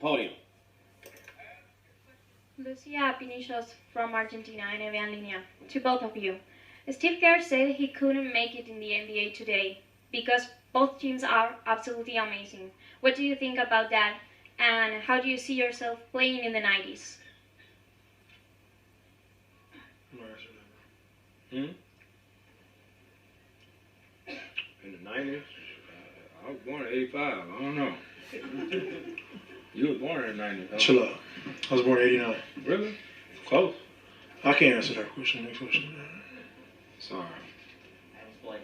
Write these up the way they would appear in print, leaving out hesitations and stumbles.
podium. Lucia Pinillos from Argentina in EVA Linea. To both of you. Steve Kerr said he couldn't make it in the NBA today because both teams are absolutely amazing. What do you think about that? And how do you see yourself playing in the 90s? In the 90s? I was born in 85. I don't know. You were born in the 90s. Huh? Chill out. I was born in 89. Really? Close. I can't answer that question. Next question. Sorry.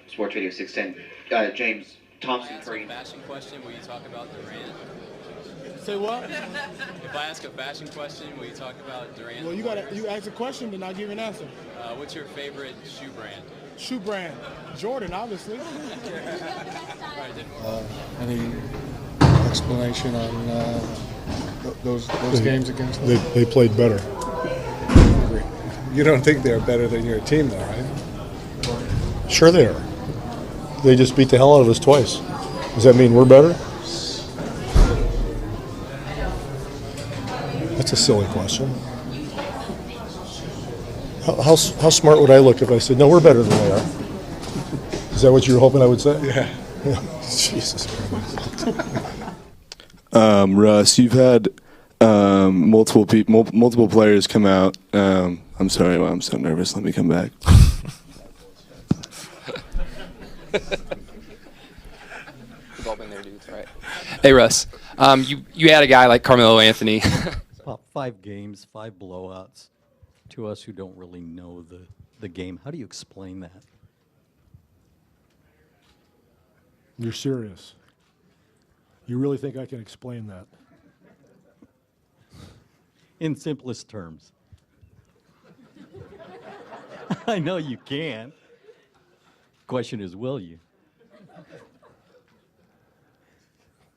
Sports Radio 610. James Thompson. If I ask a fashion question, will you talk about Durant? Say what? If I ask a fashion question, will you talk about Durant? Well, you ask a question, then I'll give you an answer. What's your favorite shoe brand? Shoe brand, Jordan, obviously. Any explanation on those games against them? They played better. You don't think they're better than your team, though, right? Sure they are. They just beat the hell out of us twice. Does that mean we're better? That's a silly question. How smart would I look if I said, no, we're better than they are? Is that what you were hoping I would say? Yeah. Jesus Christ. Russ, you've had multiple players come out. I'm sorry, I'm so nervous. Let me come back. We've all been there, dudes, right? Hey, Russ. You had a guy like Carmelo Anthony. About 5 games, 5 blowouts. To us who don't really know the game, how do you explain that? You're serious. You really think I can explain that? In simplest terms. I know you can. Question is, will you?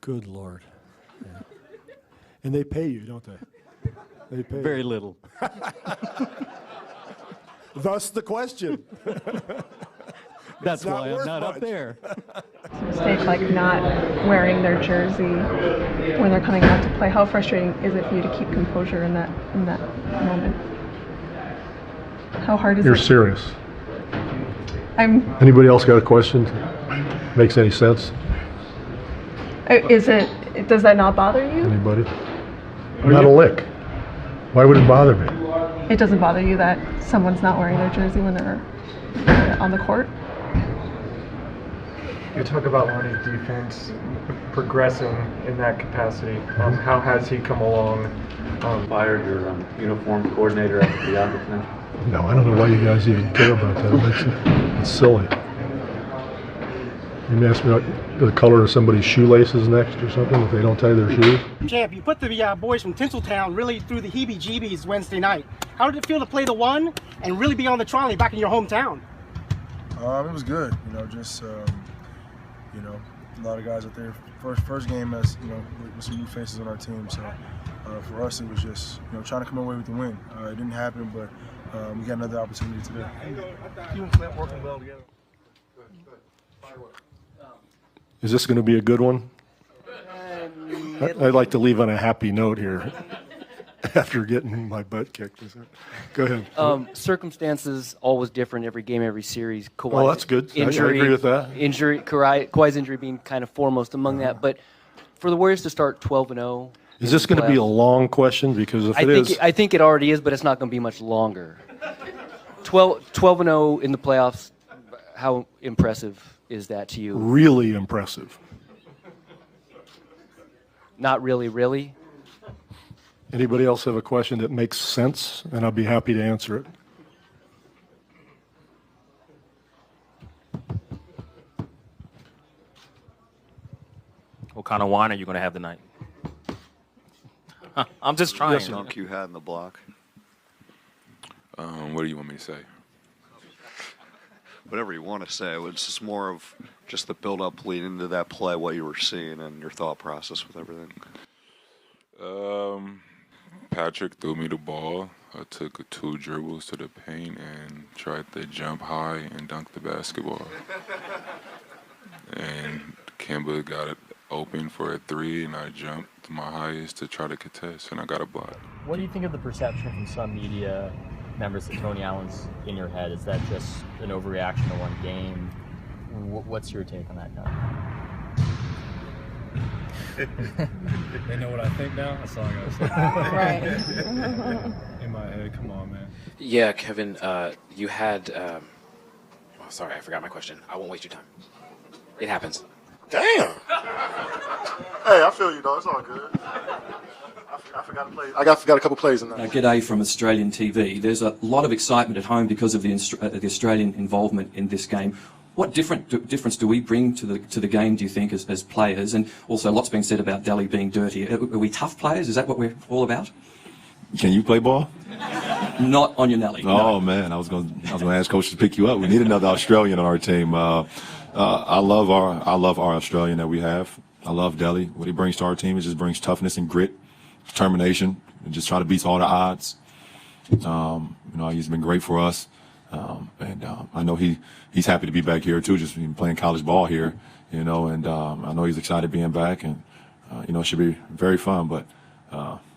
Good Lord. Yeah. And they pay you, don't they? They pay Very you. little. Thus the question. That's not why I'm worth not much. up there. Mistake like not wearing their jersey when they're coming out to play. How frustrating is it for you to keep composure in that moment? How hard is it? You're serious. I'm. Anybody else got a question? Makes any sense? Is it? Does that not bother you? Anybody? Not a lick. Why would it bother me? It doesn't bother you that someone's not wearing their jersey when they're on the court? You talk about learning defense, progressing in that capacity. How has he come along? Fired your uniform coordinator after the defense? No, I don't know why you guys even care about that. It's silly. You can ask me what the color of somebody's shoelaces next or something if they don't tie their shoes. Champ, you put the boys from Tinseltown really through the heebie-jeebies Wednesday night. How did it feel to play the one and really be on the trolley back in your hometown? It was good. A lot of guys out there. First game as with some new faces on our team. So for us, it was just trying to come away with the win. It didn't happen, but we got another opportunity today. You and Clint working well together. Is this going to be a good one? I'd like to leave on a happy note here after getting my butt kicked. Go ahead. Circumstances always different every game, every series. Kawhi's Well, that's good. I agree with that. Kawhi's injury being kind of foremost among that. But for the Warriors to start 12-0. Is this going to be a long question? Because if I think it already is, but it's not going to be much longer. 12-0 in the playoffs. How impressive is that to you? Really impressive. Not really, really? Anybody else have a question that makes sense? And I'll be happy to answer it. What kind of wine are you going to have tonight? I'm just trying. Yes, dunk you had in the block. What do you want me to say? Whatever you want to say. It's just more of just the build-up leading into that play, what you were seeing, and your thought process with everything. Patrick threw me the ball. I took 2 dribbles to the paint and tried to jump high and dunk the basketball. And Kemba got it open for a 3, and I jumped my highest to try to contest, and I got a block. What do you think of the perception from some media members that Tony Allen's in your head? Is that just an overreaction to one game? What's your take on that, guy? They know what I think now? That's all I gotta say. Right. In my head, come on, man. Yeah, Kevin, you had. Sorry, I forgot my question. I won't waste your time. It happens. Damn. Hey, I feel you, though. It's all good. I forgot to play. I forgot a couple plays in that. G'day from Australian TV. There's a lot of excitement at home because of the Australian involvement in this game. What difference do we bring to the game, do you think, as players? And also, lots been said about Delhi being dirty. Are we tough players? Is that what we're all about? Can you play ball? Not on your Nelly. Oh no. Man, I was going to ask coach to pick you up. We need another Australian on our team. I love our Australian that we have. I love Delhi. What he brings to our team is just brings toughness and grit, determination, and just try to beat all the odds. He's been great for us, and I know he's happy to be back here too, just playing college ball here. And I know he's excited being back, and it should be very fun. But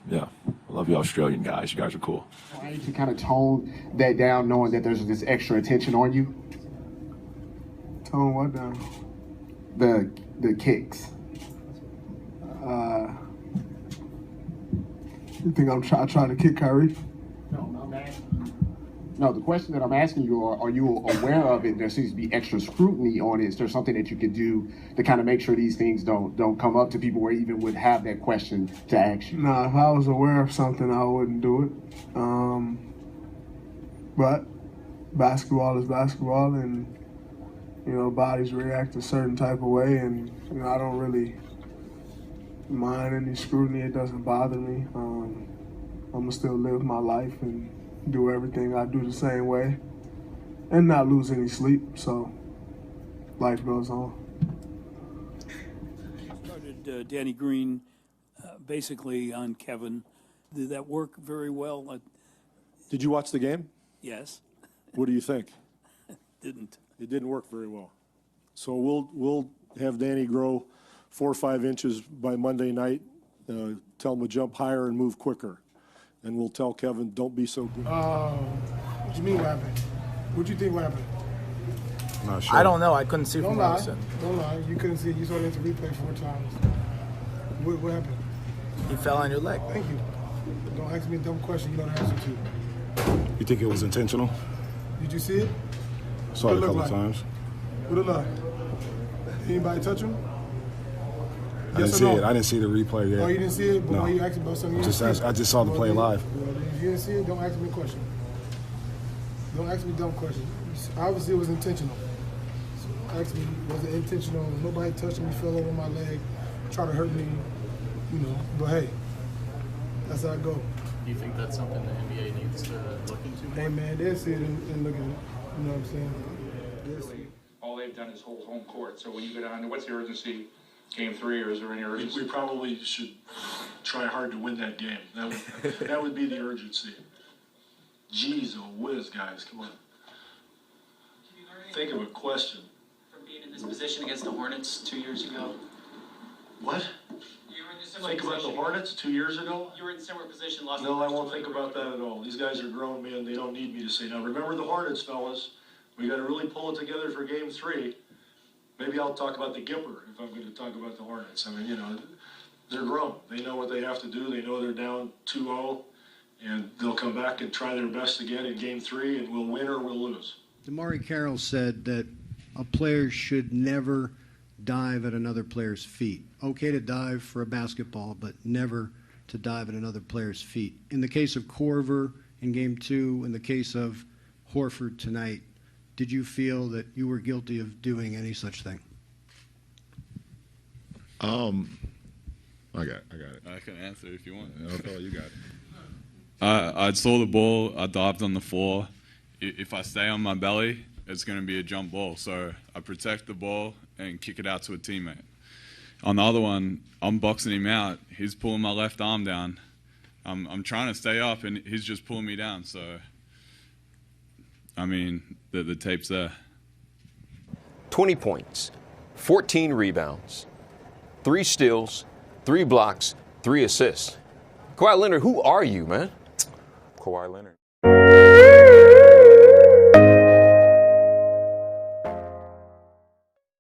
yeah, I love you Australian guys. You guys are cool. Why did you kind of tone that down, knowing that there's this extra attention on you? Tone what down? The kicks. You think I'm trying to kick Kyrie? No, the question that I'm asking you are you aware of it? There seems to be extra scrutiny on it. Is there something that you could do to kind of make sure these things don't come up to people where even would have that question to ask you? Nah, if I was aware of something, I wouldn't do it. But basketball is basketball, and bodies react a certain type of way, and I don't really mind any scrutiny. It doesn't bother me. I'm gonna still live my life and do everything I do the same way and not lose any sleep, so life goes on. Started Danny Green basically on Kevin. Did that work very well? Did you watch the game? Yes. What do you think? Didn't. It didn't work very well. So we'll have Danny grow 4 or 5 inches by Monday night. Tell him to jump higher and move quicker. And we'll tell Kevin, don't be so good. What do you mean what happened? What do you think what happened? Not sure. I don't know. I couldn't see from where I said. Don't lie. You couldn't see it. You saw it in the replay 4 times. What happened? He fell on your leg. Thank you. Don't ask me a dumb question you know the answer to. You think it was intentional? Did you see it? Saw it a couple of times. What it look like? Anybody touch him? I didn't see it. I didn't see the replay yet. Oh, you didn't see it? But No. why you asking about something you didn't see? I just saw the play live. Well, if you didn't see it, don't ask me a question. Don't ask me a dumb question. Obviously, it was intentional. So ask me, was it intentional? Nobody touched me, fell over my leg, tried to hurt me, But hey, that's how I go. Do you think that's something the NBA needs to look into? Hey, man, they'll see it and look at it. You know what I'm saying? They'll see it. All they've done is hold home court. So when you go down there, what's the urgency? Game 3, or is there any urgency? We probably should try hard to win that game. That would be the urgency. Jeez, oh whiz, guys, come on. Think of a question. From being in this position against the Hornets 2 years ago? What? You were in a similar Think about the Hornets 2 years ago? You were in a similar position, lost. No, I won't think about that at all. These guys are grown men. They don't need me to say. Now, remember the Hornets, fellas. We got to really pull it together for Game 3. Maybe I'll talk about the Gipper if I'm going to talk about the Hornets. I mean, they're grown. They know what they have to do. They know they're down 2-0, and they'll come back and try their best again in Game 3, and we'll win or we'll lose. Damari Carroll said that a player should never dive at another player's feet. Okay to dive for a basketball, but never to dive at another player's feet. In the case of Corver in Game 2, in the case of Horford tonight, did you feel that you were guilty of doing any such thing? I got it. I can answer if you want. Okay, you got it. I saw the ball. I dived on the floor. If I stay on my belly, it's going to be a jump ball. So I protect the ball and kick it out to a teammate. On the other one, I'm boxing him out. He's pulling my left arm down. I'm trying to stay up, and he's just pulling me down. So, I mean, the tape's there. 20 points, 14 rebounds, 3 steals, 3 blocks, 3 assists. Kawhi Leonard, who are you, man? Kawhi Leonard.